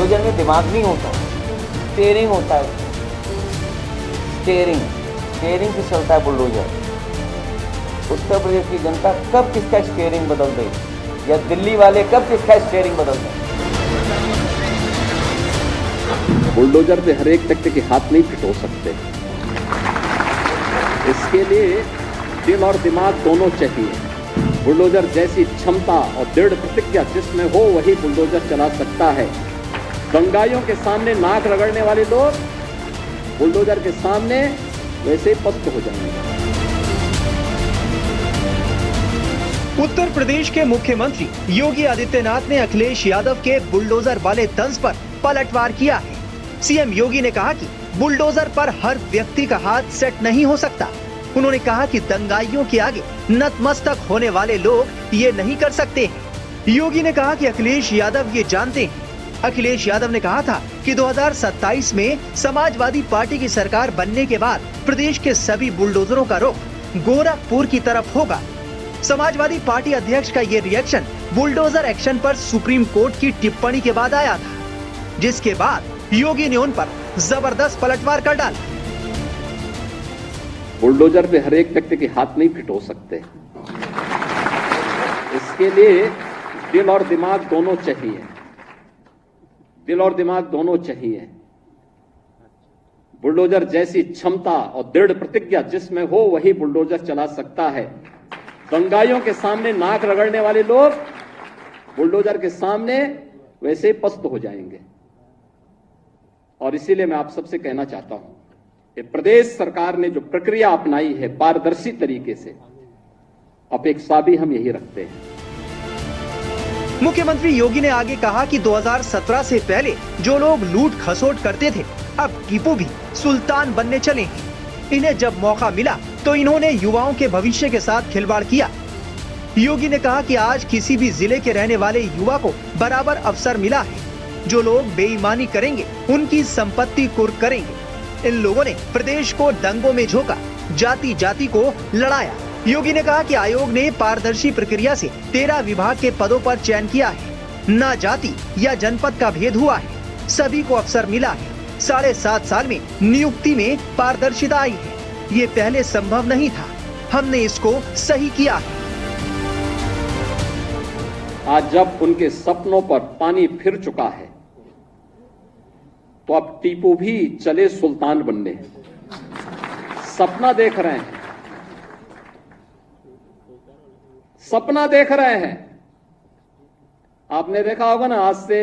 Bulldozer में दिमाग नहीं होता, स्टीयरिंग होता है। स्टीयरिंग से चलता है बुलडोजर। उत्तर प्रदेश की जनता कब किसका स्टीयरिंग बदल देगी, या दिल्ली वाले कब किसका स्टीयरिंग बदल दें? बुलडोजर पे हर एक व्यक्ति के हाथ नहीं फिट सकते। इसके लिए दिल और दिमाग दोनों चाहिए। बुलडोजर जैसी क्षमता और दृढ़ प्रतिज्ञा जिसमें हो वही बुलडोजर चला सकता है। दंगाइयों के सामने नाक रगड़ने वाले लोग बुलडोजर के सामने वैसे पस्त हो जाएंगे। उत्तर प्रदेश के मुख्यमंत्री योगी आदित्यनाथ ने अखिलेश यादव के बुलडोजर वाले तंज पर पलटवार किया है। सीएम योगी ने कहा कि बुलडोजर पर हर व्यक्ति का हाथ सेट नहीं हो सकता। उन्होंने कहा कि दंगाइयों के आगे नतमस्तक होने वाले लोग ये नहीं कर सकते हैं। योगी ने कहा कि अखिलेश यादव ये जानते हैं। अखिलेश यादव ने कहा था कि 2027 में समाजवादी पार्टी की सरकार बनने के बाद प्रदेश के सभी बुलडोजरों का रुख गोरखपुर की तरफ होगा। समाजवादी पार्टी अध्यक्ष का ये रिएक्शन बुलडोजर एक्शन पर सुप्रीम कोर्ट की टिप्पणी के बाद आया था, जिसके बाद योगी ने उन पर जबरदस्त पलटवार कर डाला। बुलडोजर पे हर एक व्यक्ति के हाथ नहीं फिट हो सकते। इसके लिए दिल और दिमाग दोनों चाहिए। दिल और दिमाग दोनों चाहिए। बुलडोजर जैसी क्षमता और दृढ़ प्रतिज्ञा जिसमें हो वही बुलडोजर चला सकता है। दंगाइयों के सामने नाक रगड़ने वाले लोग बुलडोजर के सामने वैसे ही पस्त हो जाएंगे। और इसीलिए मैं आप सबसे कहना चाहता हूं कि प्रदेश सरकार ने जो प्रक्रिया अपनाई है पारदर्शी तरीके से, अपेक्षा भी हम यही रखते हैं। मुख्यमंत्री योगी ने आगे कहा कि 2017 से पहले जो लोग लूट खसोट करते थे, अब टीपू भी सुल्तान बनने चले हैं। इन्हें जब मौका मिला तो इन्होंने युवाओं के भविष्य के साथ खिलवाड़ किया। योगी ने कहा कि आज किसी भी जिले के रहने वाले युवा को बराबर अवसर मिला है। जो लोग बेईमानी करेंगे उनकी संपत्ति कुर्क करेंगे। इन लोगों ने प्रदेश को दंगों में झोंका, जाति जाति को लड़ाया। योगी ने कहा कि आयोग ने पारदर्शी प्रक्रिया से 13 विभाग के पदों पर चयन किया है। ना जाति या जनपद का भेद हुआ है, सभी को अवसर मिला है। 7.5 साल में नियुक्ति में पारदर्शिता आई है। ये पहले संभव नहीं था, हमने इसको सही किया है। आज जब उनके सपनों पर पानी फिर चुका है तो अब टीपू भी चले सुल्तान बनने। सपना देख रहे हैं, सपना देख रहे हैं। आपने देखा होगा ना, आज से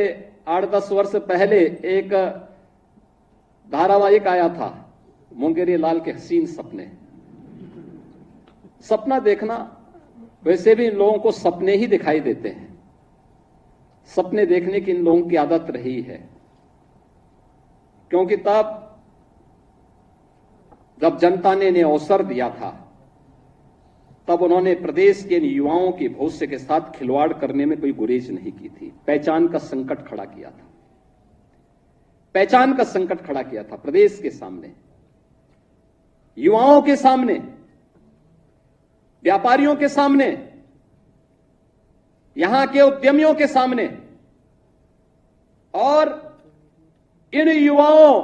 8-10 वर्ष पहले एक धारावाहिक आया था, मुंगेरी लाल के हसीन सपने। सपना देखना, वैसे भी इन लोगों को सपने ही दिखाई देते हैं। सपने देखने की इन लोगों की आदत रही है, क्योंकि तब जब जनता ने इन्हें अवसर दिया था तब उन्होंने प्रदेश के युवाओं के भविष्य के साथ खिलवाड़ करने में कोई गुरेज नहीं की थी। पहचान का संकट खड़ा किया था, पहचान का संकट खड़ा किया था प्रदेश के सामने, युवाओं के सामने, व्यापारियों के सामने, यहां के उद्यमियों के सामने। और इन युवाओं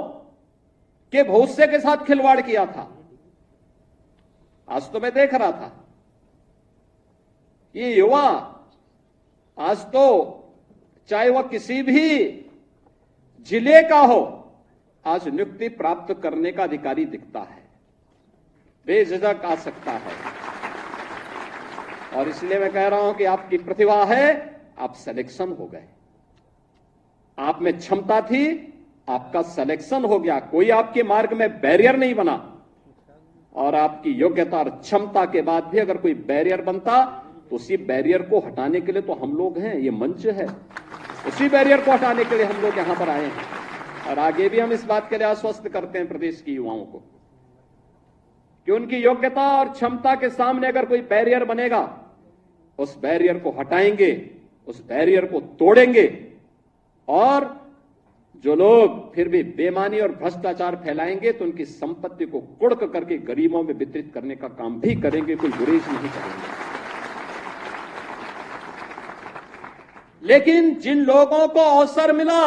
के भविष्य के साथ खिलवाड़ किया था। आज तो मैं देख रहा था, ये युवा आज तो चाहे वह किसी भी जिले का हो, आज नियुक्ति प्राप्त करने का अधिकारी दिखता है, बेझिझक आ सकता है। और इसलिए मैं कह रहा हूं कि आपकी प्रतिभा है, आप सिलेक्शन हो गए। आप में क्षमता थी, आपका सिलेक्शन हो गया। कोई आपके मार्ग में बैरियर नहीं बना। और आपकी योग्यता और क्षमता के बाद भी अगर कोई बैरियर बनता तो उसी बैरियर को हटाने के लिए तो हम लोग हैं, ये मंच है, उसी बैरियर को हटाने के लिए हम लोग यहां पर आए हैं। और आगे भी हम इस बात के लिए आश्वस्त करते हैं प्रदेश के युवाओं को कि उनकी योग्यता और क्षमता के सामने अगर कोई बैरियर बनेगा, उस बैरियर को हटाएंगे, उस बैरियर को तोड़ेंगे। और जो लोग फिर भी बेईमानी और भ्रष्टाचार फैलाएंगे तो उनकी संपत्ति को कुड़क करके गरीबों में वितरित करने का काम भी करेंगे, कोई गुरेज नहीं करेंगे। लेकिन जिन लोगों को अवसर मिला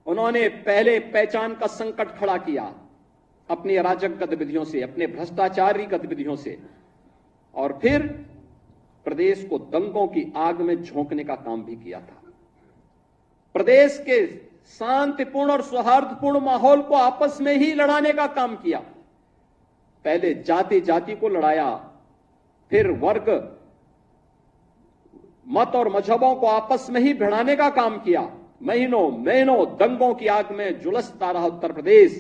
उन्होंने पहले पहचान का संकट खड़ा किया अपनी अराजक गतिविधियों से, अपने भ्रष्टाचारी गतिविधियों से, और फिर प्रदेश को दंगों की आग में झोंकने का काम भी किया था। प्रदेश के शांतिपूर्ण और सौहार्दपूर्ण माहौल को आपस में ही लड़ाने का काम किया। पहले जाति जाति को लड़ाया, फिर वर्ग, मत और मजहबों को आपस में ही भिड़ाने का काम किया। महीनों महीनों दंगों की आग में झुलसता रहा उत्तर प्रदेश।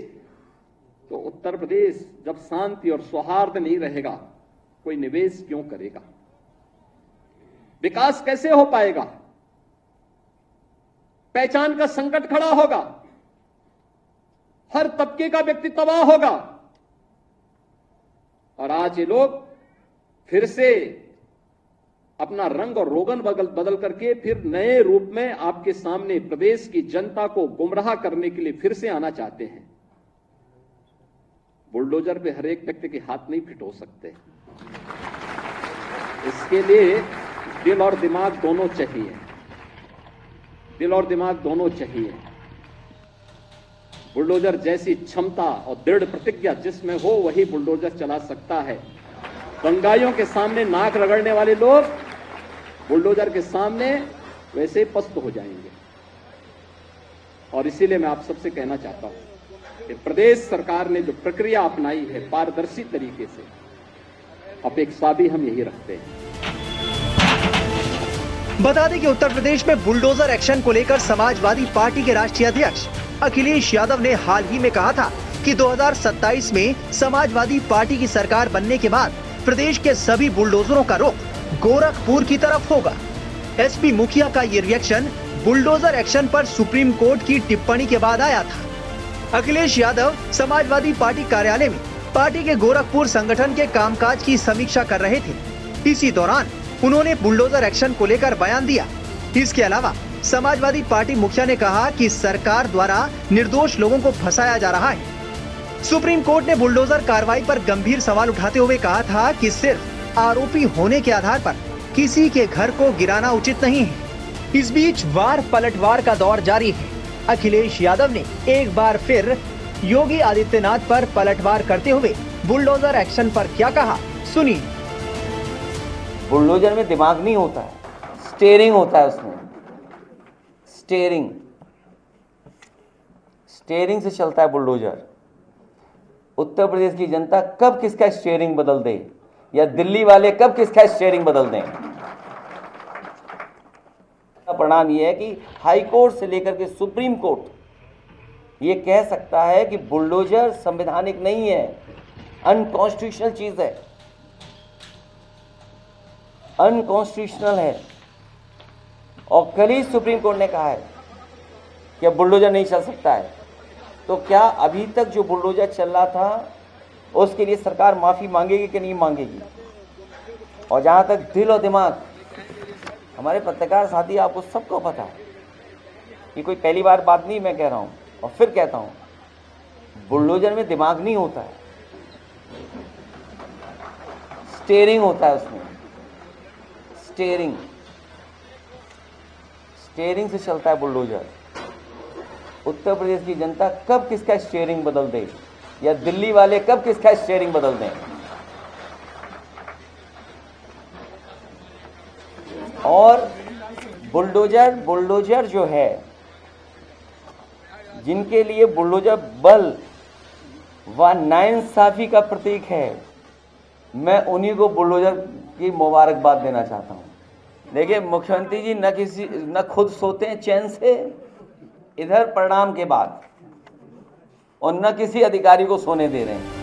तो उत्तर प्रदेश जब शांति और सौहार्द नहीं रहेगा, कोई निवेश क्यों करेगा? विकास कैसे हो पाएगा? पहचान का संकट खड़ा होगा, हर तबके का व्यक्ति तबाह होगा। और आज ये लोग फिर से अपना रंग और रोगन बदल करके फिर नए रूप में आपके सामने प्रदेश की जनता को गुमराह करने के लिए फिर से आना चाहते हैं। बुलडोजर पे हर एक व्यक्ति के हाथ नहीं फिट हो सकते। इसके लिए दिल और दिमाग दोनों चाहिए, दिल और दिमाग दोनों चाहिए। बुलडोजर जैसी क्षमता और दृढ़ प्रतिज्ञा जिसमें हो वही बुलडोजर चला सकता है। दंगाइयों के सामने नाक रगड़ने वाले लोग बुलडोजर के सामने वैसे ही पस्त हो जाएंगे। और इसीलिए मैं आप सबसे कहना चाहता हूं कि प्रदेश सरकार ने जो प्रक्रिया अपनाई है पारदर्शी तरीके से, अपेक्षा भी हम यही रखते हैं। बता दें कि उत्तर प्रदेश में बुलडोजर एक्शन को लेकर समाजवादी पार्टी के राष्ट्रीय अध्यक्ष अखिलेश यादव ने हाल ही में कहा था कि 2027 में समाजवादी पार्टी की सरकार बनने के बाद प्रदेश के सभी बुलडोजरों का रुख गोरखपुर की तरफ होगा। एसपी मुखिया का ये रिएक्शन बुलडोजर एक्शन पर सुप्रीम कोर्ट की टिप्पणी के बाद आया था। अखिलेश यादव समाजवादी पार्टी कार्यालय में पार्टी के गोरखपुर संगठन के कामकाज की समीक्षा कर रहे थे। इसी दौरान उन्होंने बुलडोजर एक्शन को लेकर बयान दिया। इसके अलावा समाजवादी पार्टी मुखिया ने कहा कि सरकार द्वारा निर्दोष लोगों को फंसाया जा रहा है। सुप्रीम कोर्ट ने बुलडोजर कार्रवाई पर गंभीर सवाल उठाते हुए कहा था कि सिर्फ आरोपी होने के आधार पर किसी के घर को गिराना उचित नहीं है। इस बीच वार पलटवार का दौर जारी है। अखिलेश यादव ने एक बार फिर योगी आदित्यनाथ पर पलटवार करते हुए बुलडोजर एक्शन पर क्या कहा, सुनिए। बुलडोजर में दिमाग नहीं होता है, स्टीयरिंग होता है। उसमें स्टीयरिंग से चलता है बुलडोजर। उत्तर प्रदेश की जनता कब किसका स्टीयरिंग बदल दे, या दिल्ली वाले कब किसका स्टीयरिंग बदल दें। परिणाम यह है कि हाई कोर्ट से लेकर के सुप्रीम कोर्ट ये कह सकता है कि बुलडोजर संवैधानिक नहीं है, अनकॉन्स्टिट्यूशनल चीज है, अनकॉन्स्टिट्यूशनल है। और कल ही सुप्रीम कोर्ट ने कहा है कि अब बुलडोजर नहीं चल सकता है। तो क्या अभी तक जो बुलडोजर चल रहा था उसके लिए सरकार माफी मांगेगी कि नहीं मांगेगी? और जहां तक दिल और दिमाग, हमारे पत्रकार साथी आपको सबको पता है, ये कोई पहली बार बात नहीं मैं कह रहा हूं, और फिर कहता हूं, बुलडोजर में दिमाग नहीं होता है, स्टीयरिंग होता है। उसमें स्टीयरिंग से चलता है बुलडोजर। उत्तर प्रदेश की जनता कब किसका स्टीयरिंग बदल दे, या दिल्ली वाले कब किसका स्टीयरिंग बदल दें। और बुलडोजर जो है, जिनके लिए बुलडोजर बल व नाइंसाफी का प्रतीक है, मैं उन्हीं को बुलडोजर की मुबारकबाद देना चाहता हूं। देखिए मुख्यमंत्री जी न खुद सोते हैं चैन से इधर परिणाम के बाद, और न किसी अधिकारी को सोने दे रहे हैं।